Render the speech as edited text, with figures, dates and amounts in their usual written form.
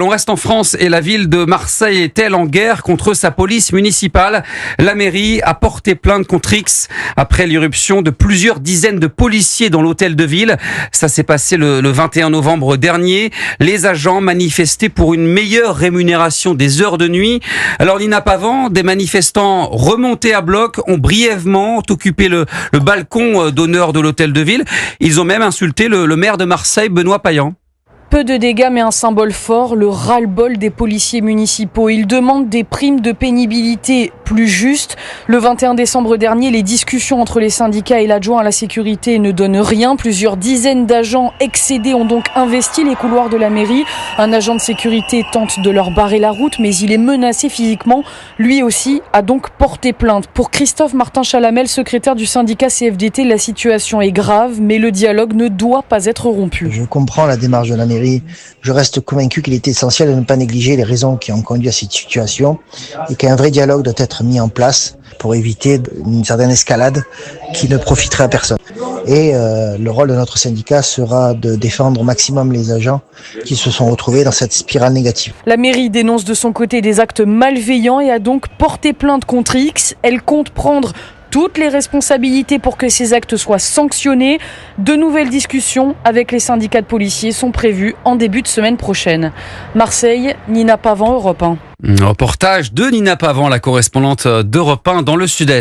On reste en France et la ville de Marseille est-elle en guerre contre sa police municipale? La mairie a porté plainte contre X après l'irruption de plusieurs dizaines de policiers dans l'hôtel de ville. Ça s'est passé le 21 novembre dernier. Les agents manifestaient pour une meilleure rémunération des heures de nuit. Alors Nina Pavant, des manifestants remontés à bloc ont brièvement occupé le balcon d'honneur de l'hôtel de ville. Ils ont même insulté le maire de Marseille, Benoît Payan. Peu de dégâts mais un symbole fort, le ras-le-bol des policiers municipaux. Ils demandent des primes de pénibilité plus justes. Le 21 décembre dernier, les discussions entre les syndicats et l'adjoint à la sécurité ne donnent rien. Plusieurs dizaines d'agents excédés ont donc investi les couloirs de la mairie. Un agent de sécurité tente de leur barrer la route, mais il est menacé physiquement. Lui aussi a donc porté plainte. Pour Christophe Martin-Chalamel, secrétaire du syndicat CFDT, la situation est grave, mais le dialogue ne doit pas être rompu. Je comprends la démarche de la mairie. Je reste convaincu qu'il est essentiel de ne pas négliger les raisons qui ont conduit à cette situation et qu'un vrai dialogue doit être mis en place pour éviter une certaine escalade qui ne profiterait à personne. Et le rôle de notre syndicat sera de défendre au maximum les agents qui se sont retrouvés dans cette spirale négative. La mairie dénonce de son côté des actes malveillants et a donc porté plainte contre X. Elle compte prendre toutes les responsabilités pour que ces actes soient sanctionnés. De nouvelles discussions avec les syndicats de policiers sont prévues en début de semaine prochaine. Marseille, Nina Pavant, Europe 1. Reportage de Nina Pavant, la correspondante d'Europe 1 dans le Sud-Est.